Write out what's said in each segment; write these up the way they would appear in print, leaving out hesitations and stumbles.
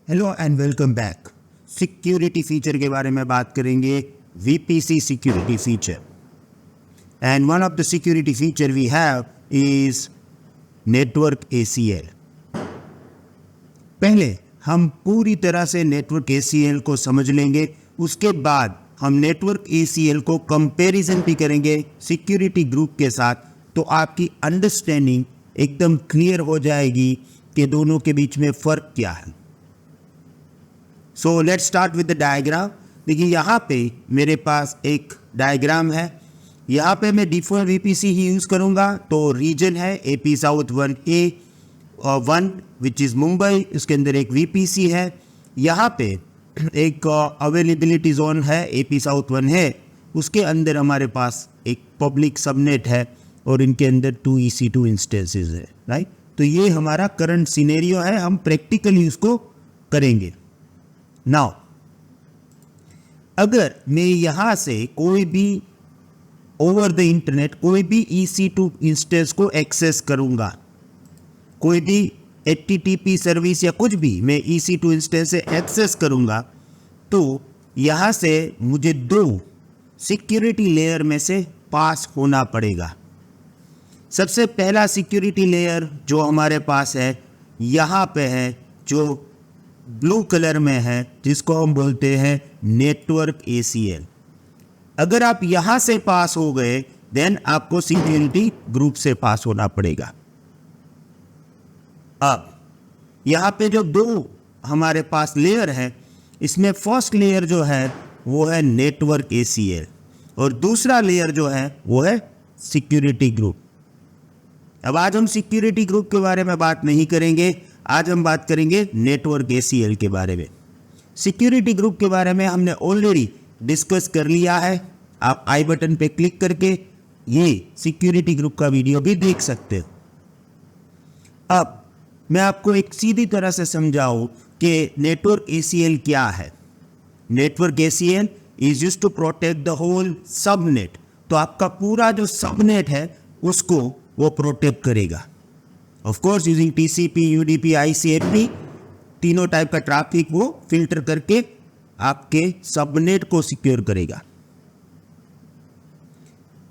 Hello and welcome back. Security feature के बारे में बात करेंगे, VPC security feature. And one of the security feature we have is network ACL। पहले हम पूरी तरह से नेटवर्क ACL को समझ लेंगे, उसके बाद हम नेटवर्क ACL को कंपैरिजन भी करेंगे सिक्योरिटी ग्रुप के साथ, तो आपकी अंडरस्टैंडिंग एकदम क्लियर हो जाएगी कि दोनों के बीच में फ़र्क क्या है। So let's start with the diagram. देखिए यहाँ पे मेरे पास एक डायग्राम है, यहाँ पे मैं डिफ़ॉल्ट VPC ही यूज़ करूँगा। तो रीजन है AP साउथ 1A और 1 विच इज़ मुंबई, इसके अंदर एक VPC है। यहाँ पे एक अवेलेबिलिटी जोन है, AP साउथ 1 है, उसके अंदर हमारे पास एक पब्लिक सबनेट है और इनके अंदर 2 EC2 इंस्टेंसेस है, राइट। तो ये हमारा करंट सिनेरियो है, हम प्रैक्टिकली उसको करेंगे। नाउ अगर मैं यहाँ से कोई भी ओवर द इंटरनेट कोई भी EC2 इंस्टेंस को एक्सेस करूँगा, कोई भी HTTP सर्विस या कुछ भी मैं EC2 इंस्टेंस से एक्सेस करूँगा, तो यहाँ से मुझे 2 सिक्योरिटी लेयर में से पास होना पड़ेगा। सबसे पहला सिक्योरिटी लेयर जो हमारे पास है यहाँ पे है, जो ब्लू कलर में है, जिसको हम बोलते हैं नेटवर्क ACL। अगर आप यहाँ से पास हो गए देन आपको सिक्योरिटी ग्रुप से पास होना पड़ेगा। अब यहाँ पे जो 2 हमारे पास लेयर है, इसमें फर्स्ट लेयर जो है वो है नेटवर्क ACL और दूसरा लेयर जो है वो है सिक्योरिटी ग्रुप। अब आज हम सिक्योरिटी ग्रुप के बारे में बात नहीं करेंगे, आज हम बात करेंगे नेटवर्क ACL के बारे में। सिक्योरिटी ग्रुप के बारे में हमने ऑलरेडी डिस्कस कर लिया है, आप आई बटन पे क्लिक करके ये सिक्योरिटी ग्रुप का वीडियो भी देख सकते हो। अब मैं आपको एक सीधी तरह से समझाऊं कि नेटवर्क ACL क्या है। Network ACL is used to protect the whole subnet. तो आपका पूरा जो सबनेट है उसको वो प्रोटेक्ट करेगा। Of course using TCP, UDP, ICMP, तीनों टाइप का ट्रैफिक वो फिल्टर करके आपके सबनेट को सिक्योर करेगा।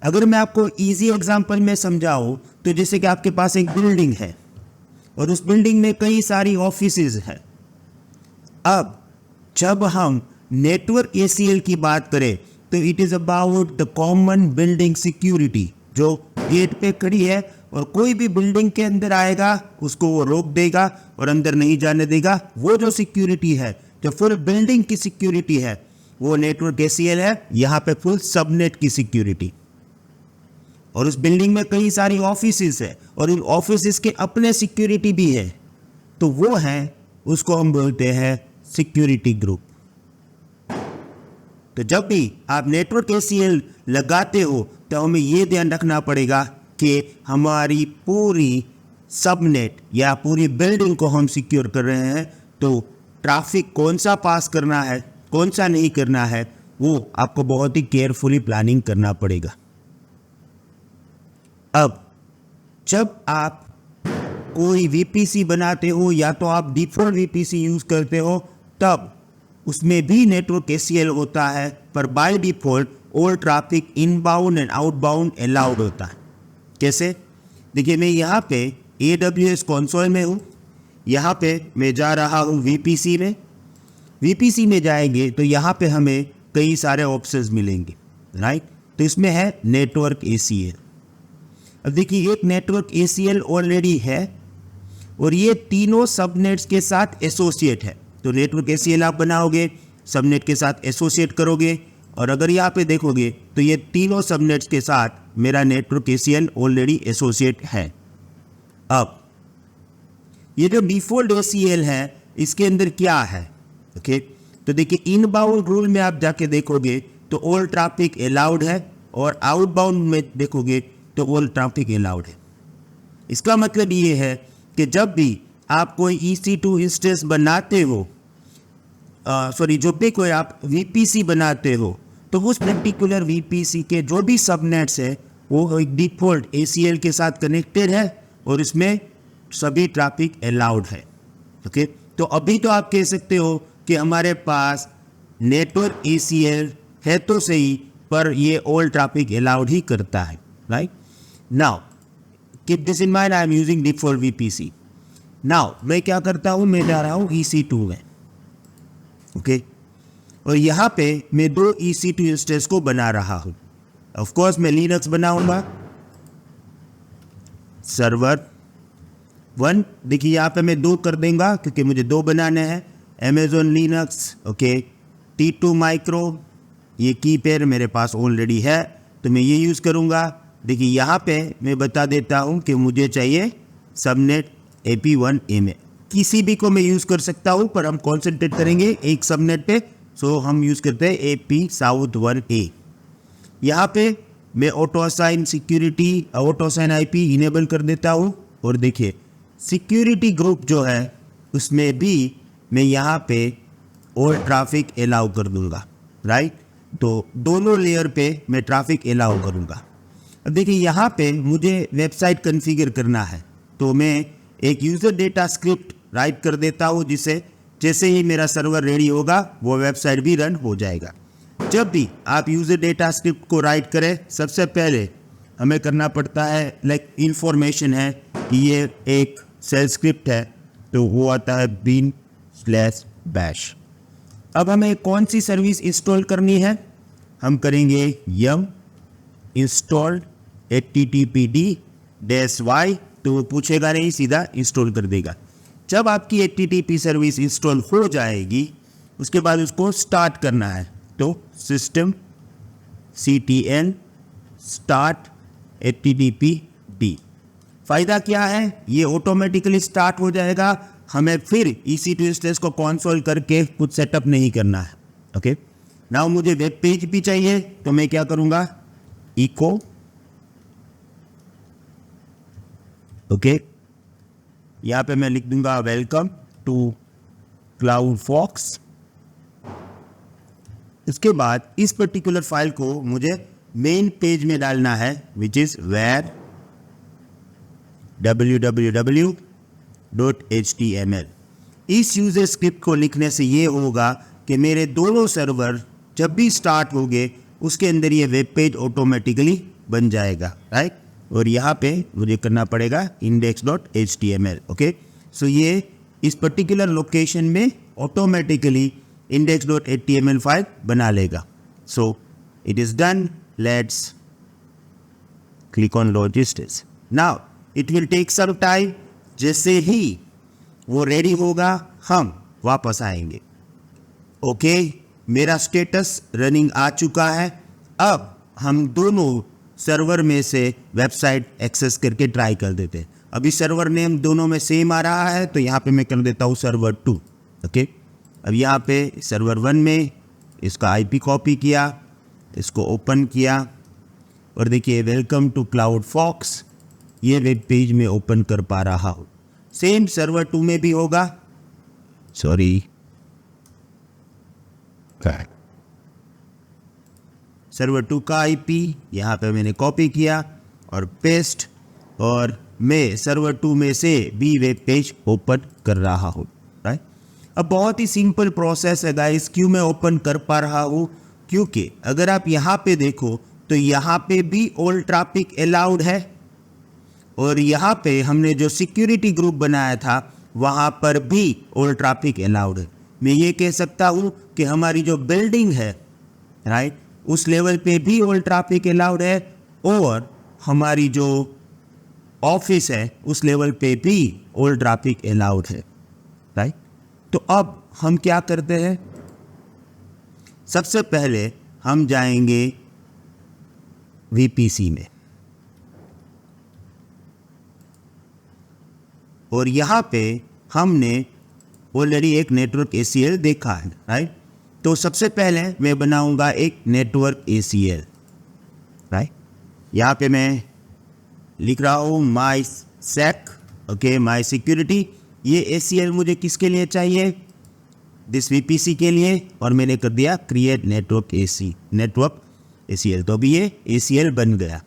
अगर मैं आपको इजी एग्जांपल में समझाऊं, तो जैसे कि आपके पास एक बिल्डिंग है और उस बिल्डिंग में कई सारी ऑफिसेज हैं। अब जब हम नेटवर्क ACL की बात करें तो it is about the common building security. जो गेट पे खड़ी है और कोई भी बिल्डिंग के अंदर आएगा उसको वो रोक देगा और अंदर नहीं जाने देगा, वो जो सिक्योरिटी है, जो फुल बिल्डिंग की सिक्योरिटी है, वो नेटवर्क ACL है। यहाँ पे फुल सबनेट की सिक्योरिटी, और उस बिल्डिंग में कई सारी ऑफिसेज है और उन ऑफिसेज के अपने सिक्योरिटी भी है, तो वो है, उसको हम बोलते हैं सिक्योरिटी ग्रुप। तो जब भी आप नेटवर्क ACL लगाते हो तो हमें ये ध्यान रखना पड़ेगा कि हमारी पूरी सबनेट या पूरी बिल्डिंग को हम सिक्योर कर रहे हैं, तो ट्रैफिक कौन सा पास करना है, कौन सा नहीं करना है, वो आपको बहुत ही केयरफुली प्लानिंग करना पड़ेगा। अब जब आप कोई VPC बनाते हो या तो आप डिफ़ॉल्ट VPC यूज़ करते हो, तब उसमें भी नेटवर्क ACL होता है, पर by default all traffic inbound and outbound allowed होता है। कैसे? देखिए, मैं यहाँ पे AWS कंसोल में हूँ, यहाँ पे मैं जा रहा हूँ VPC में। VPC में जाएंगे तो यहाँ पे हमें कई सारे ऑप्शंस मिलेंगे, राइट। तो इसमें है नेटवर्क ACL। अब देखिए, एक नेटवर्क ACL ऑलरेडी है और ये तीनों सबनेट्स के साथ एसोसिएट है। तो नेटवर्क ACL आप बनाओगे, सबनेट के साथ एसोसिएट करोगे, और अगर यहाँ पे देखोगे तो ये तीनों सबनेट्स के साथ मेरा नेटवर्क ACL ऑलरेडी एसोसिएट है। अब ये जो डिफ़ॉल्ट ACL है इसके अंदर क्या है, ओके। तो देखिए, इनबाउंड रूल में आप जाके देखोगे तो ऑल ट्रैफिक अलाउड है, और आउटबाउंड में देखोगे तो ऑल ट्रैफिक अलाउड है। इसका मतलब ये है कि जब भी आप कोई EC2 इंस्टेंस बनाते हो, जब भी कोई आप VPC बनाते हो, तो उस पर्टिकुलर VPC के जो भी सबनेट्स है वो एक डिफ़ॉल्ट ACL के साथ कनेक्टेड है और इसमें सभी ट्रैफिक अलाउड है, ओके। तो अभी तो आप कह सकते हो कि हमारे पास नेटवर्क ACL है तो सही, पर ये ऑल ट्रैफिक अलाउड ही करता है, right. Now keep this in mind, I am using default VPC। Now मैं क्या करता हूँ, मैं जा रहा हूँ EC2 में, ओके। और यहाँ पे मैं 2 EC2 इंस्टेंस को बना रहा हूँ। ऑफ कोर्स मैं लिनक्स बनाऊंगा, सर्वर 1, देखिए यहाँ पे मैं 2 कर देंगे क्योंकि मुझे 2 बनाने हैं। Amazon Linux, okay. T2 micro, ये की पेयर मेरे पास ऑलरेडी है तो मैं ये यूज़ करूँगा। देखिए यहाँ पे मैं बता देता हूँ कि मुझे चाहिए सबनेट AP1A में, किसी भी को मैं यूज़ कर सकता हूँ पर हम कॉन्सेंट्रेट करेंगे एक सबनेट पे, सो हम यूज़ करते हैं AP South 1A। यहाँ पे मैं auto assign security, auto assign IP enable कर देता हूँ। और देखिए सिक्योरिटी ग्रुप जो है उसमें भी मैं यहाँ पे और ट्रैफिक अलाउ कर दूँगा, राइट। तो दोनों लेयर पे मैं ट्रैफिक अलाउ करूँगा। अब देखिए यहाँ पे मुझे वेबसाइट कॉन्फ़िगर करना है तो मैं एक यूज़र डेटा स्क्रिप्ट राइट कर देता हूँ, जिसे जैसे ही मेरा सर्वर रेडी होगा वो वेबसाइट भी रन हो जाएगा। जब भी आप यूज़र डेटा स्क्रिप्ट को राइट करें, सबसे पहले हमें करना पड़ता है, लाइक इंफॉर्मेशन है कि ये एक सेल स्क्रिप्ट है तो वो आता है bin/bash। अब हमें कौन सी सर्विस इंस्टॉल करनी है, हम करेंगे yum install httpd-y, तो वो पूछेगा नहीं, सीधा इंस्टॉल कर देगा। जब आपकी HTTP सर्विस इंस्टॉल हो जाएगी उसके बाद उसको स्टार्ट करना है, तो system ctl start httpd। फ़ायदा क्या है, ये ऑटोमेटिकली स्टार्ट हो जाएगा, हमें फिर EC2 इंस्टेंस को कंसोल करके कुछ सेटअप नहीं करना है, ओके। नाउ मुझे वेब पेज भी चाहिए तो मैं क्या करूँगा, इको, ओके। यहाँ पे मैं लिख दूंगा वेलकम टू CloudFox। इसके बाद इस पर्टिकुलर फाइल को मुझे मेन पेज में डालना है, विच इज़ where www.html। इस यूज़र स्क्रिप्ट को लिखने से ये होगा कि मेरे दोनों सर्वर जब भी स्टार्ट होंगे उसके अंदर ये वेब पेज ऑटोमेटिकली बन जाएगा, राइट। और यहाँ पे मुझे करना पड़ेगा index.html, ओके। सो ये इस पर्टिकुलर लोकेशन में ऑटोमेटिकली index.html फाइल बना लेगा। So it is done, let's click on logistics। Now it will take some time, जैसे ही वो रेडी होगा हम वापस आएंगे, ओके। मेरा स्टेटस रनिंग आ चुका है। अब हम दोनों सर्वर में से वेबसाइट एक्सेस करके ट्राई कर देते हैं। अभी सर्वर नेम दोनों में सेम आ रहा है तो यहाँ पे मैं कर देता हूँ सर्वर 2, ओके। अब यहाँ पे सर्वर 1 में इसका IP कॉपी किया, इसको ओपन किया और देखिए वेलकम टू CloudFox, ये वेब पेज में ओपन कर पा रहा हूँ। सेम सर्वर 2 में भी होगा, सॉरी, सर्वर 2 का IP यहाँ पे मैंने कॉपी किया और पेस्ट, और मैं सर्वर 2 में से भी वेब पेज ओपन कर रहा हूँ, राइट। अब बहुत ही सिंपल प्रोसेस है गाइस। क्यों मैं ओपन कर पा रहा हूँ, क्योंकि अगर आप यहाँ पे देखो तो यहाँ पे भी ऑल ट्रैफिक अलाउड है, और यहाँ पे हमने जो सिक्योरिटी ग्रुप बनाया था वहाँ पर भी ऑल ट्रैफिक अलाउड है। मैं ये कह सकता हूँ कि हमारी जो बिल्डिंग है, राइट, उस लेवल पे भी ऑल ट्रैफिक अलाउड है, और हमारी जो ऑफिस है उस लेवल पे भी ऑल ट्रैफिक अलाउड है, राइट। तो अब हम क्या करते हैं, सबसे पहले हम जाएंगे VPC में, और यहाँ पे हमने ऑलरेडी एक नेटवर्क ACL देखा है, राइट। तो सबसे पहले मैं बनाऊंगा एक नेटवर्क ACL, राइट। यहाँ पे मैं लिख रहा हूँ MySec, ओके, माई सिक्योरिटी। ये ACL मुझे किसके लिए चाहिए, दिस VPC के लिए, और मैंने कर दिया क्रिएट नेटवर्क ACL, तो अभी ये ACL बन गया।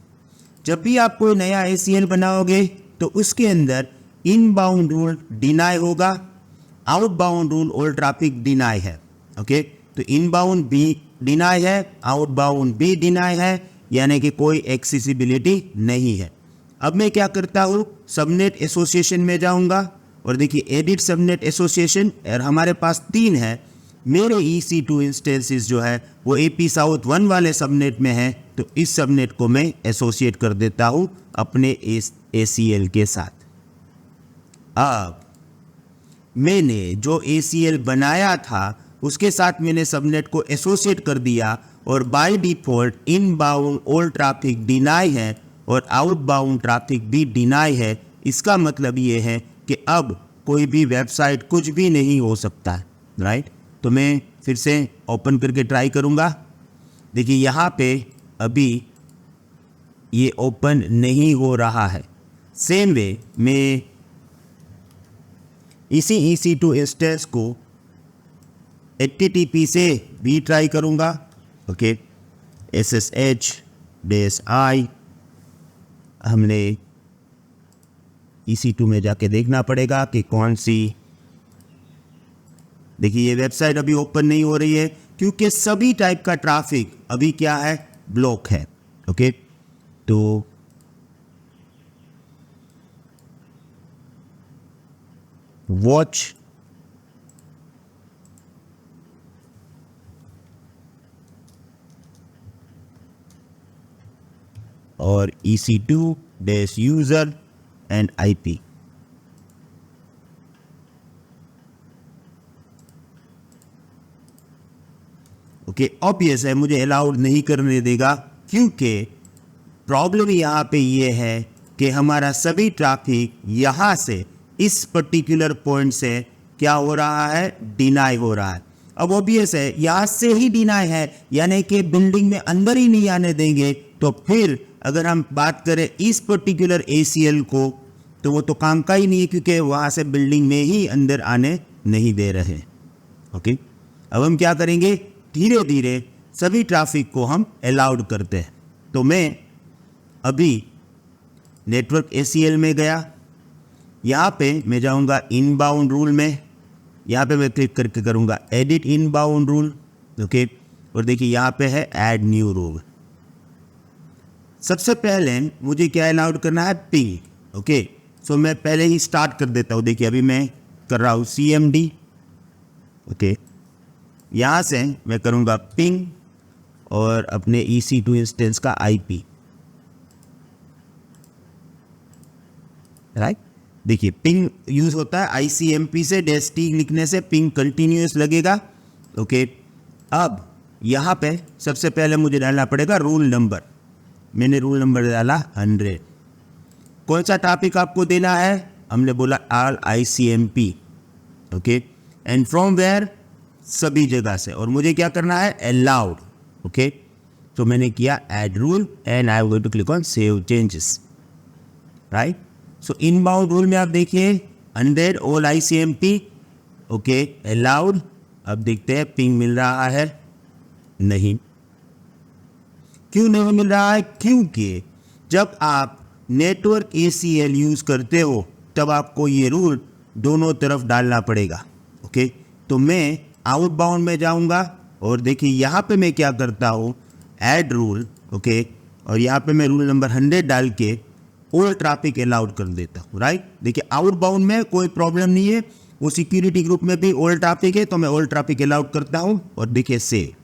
जब भी आप कोई नया ACL बनाओगे तो उसके अंदर इनबाउंड रूल डिनाई होगा, outbound rule all traffic deny है। ओके, तो इनबाउंड भी डिनाई है, आउटबाउंड भी डिनाई है, यानी कि कोई एक्सेसिबिलिटी नहीं है। अब मैं क्या करता हूँ, सबनेट एसोसिएशन में जाऊँगा और देखिए एडिट सबनेट एसोसिएशन, और हमारे पास 3 है। मेरे EC2 इंस्टेंसेस जो है वो AP साउथ 1 वाले सबनेट में है, तो इस सबनेट को मैं एसोसिएट कर देता हूँ अपने ACL के साथ। अब मैंने जो ACL बनाया था उसके साथ मैंने सबनेट को एसोसिएट कर दिया, और by default inbound all traffic deny है और आउटबाउंड ट्रैफिक भी डिनाई है। इसका मतलब ये है कि अब कोई भी वेबसाइट कुछ भी नहीं हो सकता है, राइट। तो मैं फिर से ओपन करके ट्राई करूँगा। देखिए यहाँ पे अभी ये ओपन नहीं हो रहा है। सेम वे मैं इसी EC2 इंस्टेंस को HTTP से भी ट्राई करूँगा। ओके, SSH-I हमने EC2 में जाके देखना पड़ेगा कि कौन सी। देखिए ये वेबसाइट अभी ओपन नहीं हो रही है क्योंकि सभी टाइप का ट्रैफिक अभी क्या है, ब्लॉक है। ओके, तो वॉच और EC2-user and IP। Okay, obvious है मुझे अलाउड नहीं करने देगा, क्योंकि प्रॉब्लम यहाँ पे ये है कि हमारा सभी ट्रैफिक यहाँ से इस पर्टिकुलर पॉइंट से क्या हो रहा है, डिनाई हो रहा है। अब ऑब्वियस है यहाँ से ही डिनाई है, यानी कि बिल्डिंग में अंदर ही नहीं आने देंगे। तो फिर अगर हम बात करें इस पर्टिकुलर ACL को, तो वो तो काम का ही नहीं है, क्योंकि वहाँ से बिल्डिंग में ही अंदर आने नहीं दे रहे। ओके, अब हम क्या करेंगे, धीरे धीरे सभी ट्रैफिक को हम अलाउड करते हैं। तो मैं अभी नेटवर्क ACL में गया, यहाँ पे मैं जाऊँगा इनबाउंड रूल में, यहाँ पे मैं क्लिक करके करूँगा एडिट इनबाउंड रूल। ओके, और देखिए यहाँ पे है ऐड न्यू रूल। सबसे पहले मुझे क्या अलाउड करना है, पिंग। ओके, सो मैं पहले ही स्टार्ट कर देता हूँ। देखिए अभी मैं कर रहा हूँ CMD। ओके, यहाँ से मैं करूँगा पिंग और अपने EC2 इंस्टेंस का IP, राइट। देखिए पिंग यूज़ होता है ICMP से, -t लिखने से पिंग कंटिन्यूस लगेगा। ओके, अब यहाँ पे सबसे पहले मुझे डालना पड़ेगा रूल नंबर। मैंने रूल नंबर डाला 100। कौन सा टॉपिक आपको देना है, हमने बोला all ICMP। Okay, and from where, सभी जगह से, और मुझे क्या करना है, अलाउड। ओके, तो मैंने किया add rule and I going to click on save changes, right. So inbound rule में आप देखिए 100 ऑल ICMP। Okay, allowed. अब देखते हैं पिंग मिल रहा है, नहीं। क्यों नहीं मिल रहा है, क्योंकि जब आप नेटवर्क ACL यूज़ करते हो तब आपको ये रूल दोनों तरफ डालना पड़ेगा। ओके, तो मैं आउटबाउंड में जाऊंगा और देखिए यहाँ पे मैं क्या करता हूँ, ऐड रूल। ओके, और यहाँ पे मैं रूल नंबर 100 डाल के ऑल ट्रैफिक अलाउड कर देता हूँ, राइट। देखिए आउटबाउंड में कोई प्रॉब्लम नहीं है, वो सिक्योरिटी ग्रुप में भी ऑल ट्रैफिक है, तो मैं ऑल ट्रैफिक अलाउड करता हूँ और देखिए सेव।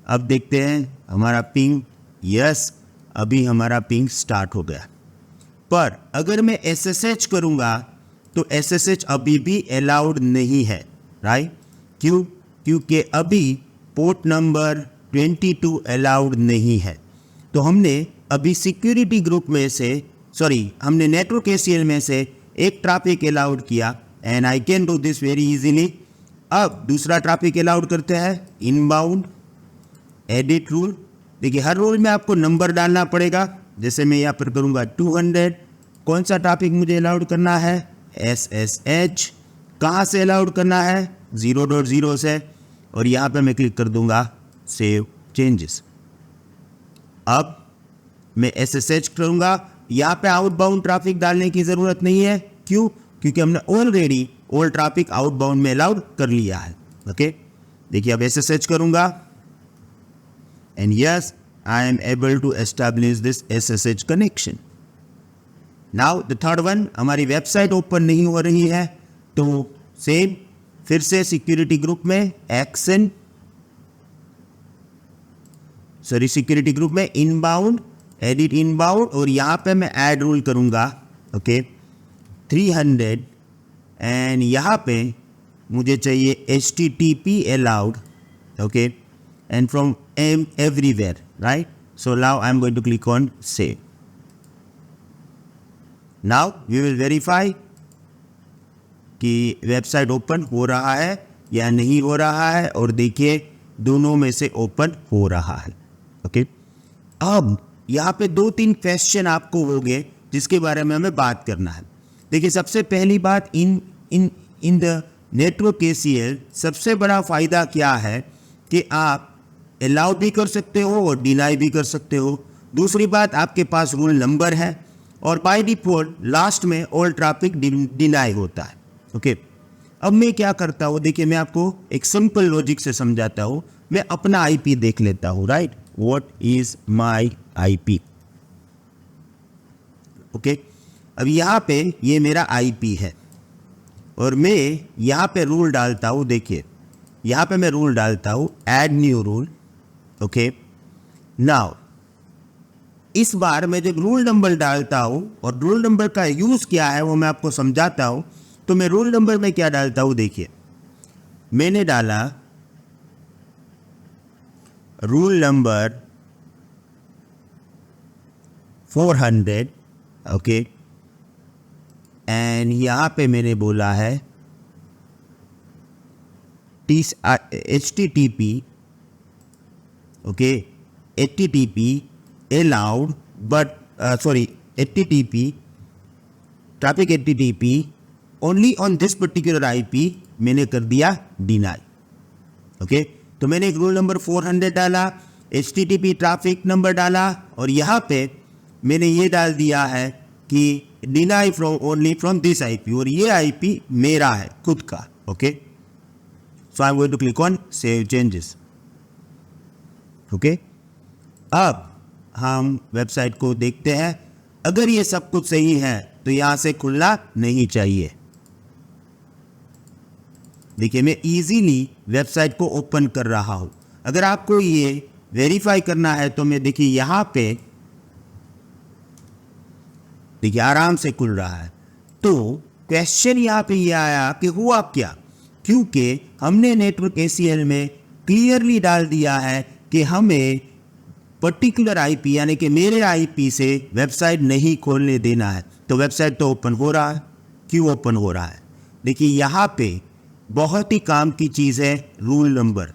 अब देखते हैं हमारा पिंग, यस अभी हमारा पिंग स्टार्ट हो गया। पर अगर मैं SSH करूँगा तो SSH अभी भी अलाउड नहीं है, राइट। क्यों, क्योंकि अभी पोर्ट नंबर 22 अलाउड नहीं है। तो हमने अभी सिक्योरिटी ग्रुप में से, हमने नेटवर्क ACL में से एक ट्रैफिक अलाउड किया, and I can do this very easily. अब दूसरा ट्रैफिक अलाउड करते हैं, इनबाउंड एडिट रूल। देखिए हर रूल में आपको नंबर डालना पड़ेगा, जैसे मैं यहाँ पर करूँगा 200। कौन सा टॉपिक मुझे अलाउड करना है, SSH। कहाँ से अलाउड करना है, 0.0 से, और यहाँ पे मैं क्लिक कर दूँगा सेव चेंजेस। अब मैं SSH करूँगा, यहाँ पे आउटबाउंड ट्रैफिक डालने की ज़रूरत नहीं है। क्यों, क्योंकि हमने ऑलरेडी ऑल ट्रैफिक आउटबाउंड में अलाउड कर लिया है। ओके, देखिए अब SSH करूंगा and yes I am able to establish this SSH connection. Now the third one, हमारी वेबसाइट ओपन नहीं हो रही है, तो सेम फिर से सिक्योरिटी ग्रुप में सिक्योरिटी ग्रुप में इनबाउंड, एडिट इनबाउंड, और यहाँ पे मैं ऐड रूल करूँगा। ओके 300 एंड यहाँ पे मुझे चाहिए HTTP allowed. Okay and from everywhere, right? So now I am going to click on save. Now we will verify कि वेबसाइट ओपन हो रहा है या नहीं हो रहा है, और देखिए दोनों में से ओपन हो रहा है। ओके, अब यहाँ पे 2-3 क्वेश्चन आपको होंगे जिसके बारे में हमें बात करना है। देखिए सबसे पहली बात, इन द नेटवर्क KCL सबसे बड़ा फ़ायदा क्या है कि आप अलाउ भी कर सकते हो और डिनाई भी कर सकते हो। दूसरी बात, आपके पास रूल नंबर है और बाय डिफ़ॉल्ट लास्ट में ऑल ट्रैफिक डिनाई होता है। ओके, अब मैं क्या करता हूँ, देखिए मैं आपको एक सिंपल लॉजिक से समझाता हूँ। मैं अपना IP देख लेता हूँ, right? What is my IP? Okay, अब यहाँ पे ये मेरा IP है और मैं यहाँ पे रूल डालता हूँ। देखिए यहाँ पे मैं रूल डालता हूँ add new rule. Okay, now इस बार मैं जब रूल नंबर डालता हूँ, और रूल नंबर का यूज़ क्या है वो मैं आपको समझाता हूँ। तो मैं रूल नंबर में क्या डालता हूँ, देखिए मैंने डाला रूल नंबर 400। ओके, एंड यहाँ पे मैंने बोला है HTTP। Okay, HTTP allowed but HTTP traffic HTTP only on this particular IP मैंने कर दिया डिनाई। ओके, तो मैंने एक रूल नंबर 400 डाला, HTTP ट्रैफिक नंबर डाला, और यहाँ पे मैंने ये डाल दिया है कि deny from only from this IP, और ये IP मेरा है खुद का। Okay, so I am going to click on save changes. Okay, अब हम वेबसाइट को देखते हैं। अगर ये सब कुछ सही है तो यहाँ से खुलना नहीं चाहिए। देखिए मैं इजीली वेबसाइट को ओपन कर रहा हूँ। अगर आपको ये वेरीफाई करना है तो मैं देखिए यहाँ पे देखिए आराम से खुल रहा है। तो क्वेश्चन यहाँ पे ये आया कि हुआ क्या, क्योंकि हमने नेटवर्क KCL में क्लियरली डाल दिया है कि हमें पर्टिकुलर IP यानी कि मेरे IP से वेबसाइट नहीं खोलने देना है। तो वेबसाइट तो ओपन हो रहा है। क्यों ओपन हो रहा है? देखिए यहाँ पे बहुत ही काम की चीज़ है रूल नंबर।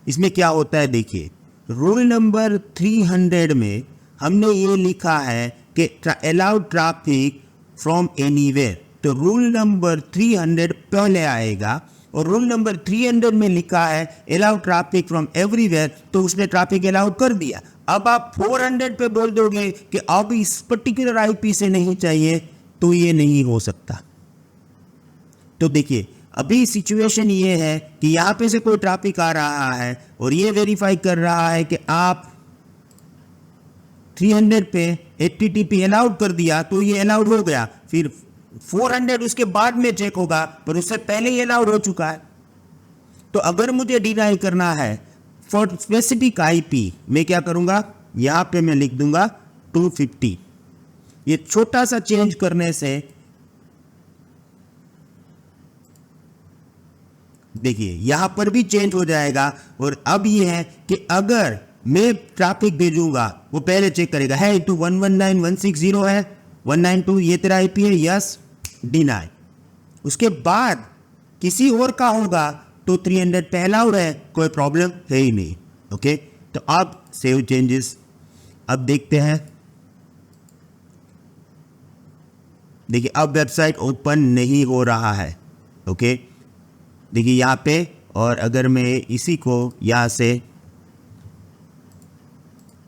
इसमें क्या होता है, देखिए रूल नंबर 300 में हमने ये लिखा है कि अलाउड ट्रैफिक फ्रॉम एनीवेयर। तो रूल नंबर 300 पहले आएगा, और रूल नंबर 300 में लिखा है अलाउड ट्रैफिक फ्रॉम एवरीवेयर, तो उसने ट्रैफिक अलाउड कर दिया। अब आप 400 पे बोल दोगे कि अब इस पर्टिकुलर IP से नहीं चाहिए, तो ये नहीं हो सकता। तो देखिए अभी सिचुएशन ये है कि यहाँ पे से कोई ट्रैफिक आ रहा है और ये वेरीफाई कर रहा है कि आप 300 पे HTTP अलाउड कर दिया, तो ये अलाउड हो गया। फिर 400 उसके बाद में चेक होगा, पर उससे पहले ही अलाउड हो चुका है। तो अगर मुझे डिनाई करना है फॉर स्पेसिफिक IP, मैं क्या करूँगा, यहाँ पे मैं लिख दूंगा 250। ये छोटा सा चेंज करने से देखिए यहाँ पर भी चेंज हो जाएगा। और अब ये है कि अगर मैं ट्रैफिक भेजूंगा, वो पहले चेक करेगा है तो 119.160 है, 192 ये तेरा IP है, यस डिनाई। उसके बाद किसी और का होगा तो 300 पहला हो रहा है, कोई प्रॉब्लम है ही नहीं। ओके, तो अब सेव चेंजेस। अब देखते हैं, देखिए अब वेबसाइट ओपन नहीं हो रहा है। ओके, देखिए यहाँ पे, और अगर मैं इसी को यहाँ से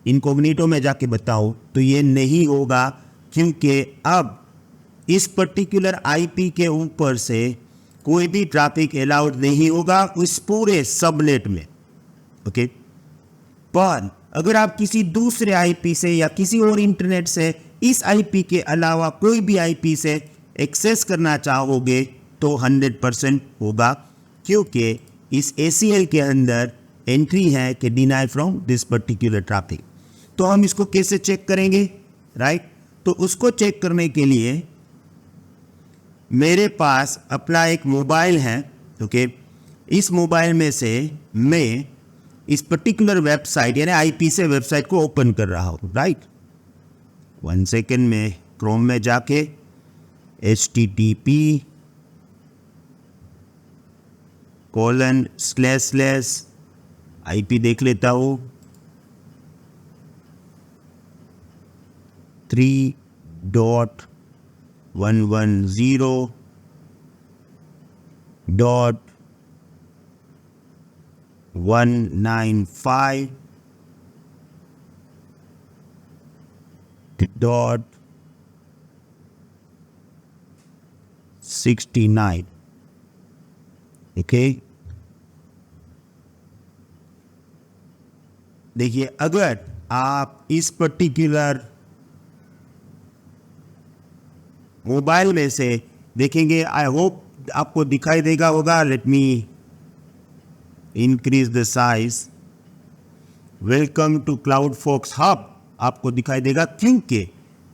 इनकॉग्निटो में जाके बताऊँ तो ये नहीं होगा, क्योंकि अब इस पर्टिकुलर IP के ऊपर से कोई भी ट्रैफिक अलाउड नहीं होगा उस पूरे सबनेट में। ओके, पर अगर आप किसी दूसरे आईपी से या किसी और इंटरनेट से इस आईपी के अलावा कोई भी आईपी से एक्सेस करना चाहोगे तो 100% होगा, क्योंकि इस ACL के अंदर एंट्री है कि deny from this particular traffic. तो हम इसको कैसे चेक करेंगे, राइट? तो उसको चेक करने के लिए मेरे पास अपना एक मोबाइल है। ओके, इस मोबाइल में से मैं इस पर्टिकुलर वेबसाइट यानी आईपी से वेबसाइट को ओपन कर रहा हूँ, राइट? 1 सेकेंड में क्रोम में जाके http:// आईपी देख लेता हूँ 3.115.69। ओके, देखिए अगर आप इस पर्टिकुलर मोबाइल में से देखेंगे, आई होप आपको दिखाई देगा होगा, let me increase the size. Welcome to Cloudfox Hub आपको दिखाई देगा, क्योंकि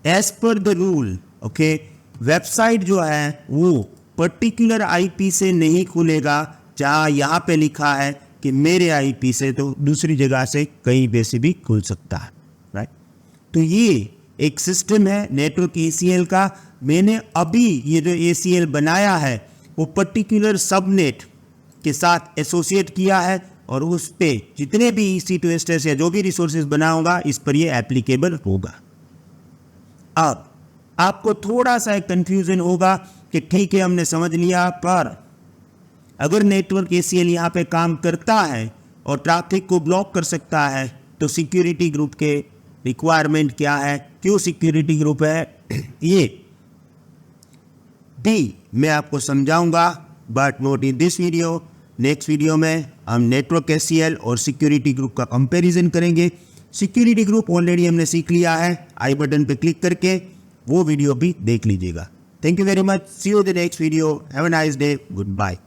as per the rule okay website जो है वो पर्टिकुलर आईपी से नहीं खुलेगा जहां यहाँ पे लिखा है कि मेरे आईपी से, तो दूसरी जगह से कहीं पे से भी खुल सकता है, राइट? तो ये एक सिस्टम है नेटवर्क ACL का। मैंने अभी ये जो ACL बनाया है वो पर्टिकुलर सबनेट के साथ एसोसिएट किया है और उस पे जितने भी EC2SS या जो भी रिसोर्सेज बनाऊंगा इस पर ये एप्लीकेबल होगा। अब आपको थोड़ा सा एक कंफ्यूजन होगा कि ठीक है हमने समझ लिया, पर अगर नेटवर्क ACL यहाँ पे काम करता है और ट्रैफिक को ब्लॉक कर सकता है तो सिक्योरिटी ग्रुप के रिक्वायरमेंट क्या है, क्यों सिक्योरिटी ग्रुप है, ये भी मैं आपको समझाऊंगा, but not in this video. Next video में हम नेटवर्क ACL और सिक्योरिटी ग्रुप का कंपैरिजन करेंगे। सिक्योरिटी ग्रुप ऑलरेडी हमने सीख लिया है, आई बटन पे क्लिक करके वो वीडियो भी देख लीजिएगा। Thank you very much, see you in the next video, have a nice day, good bye.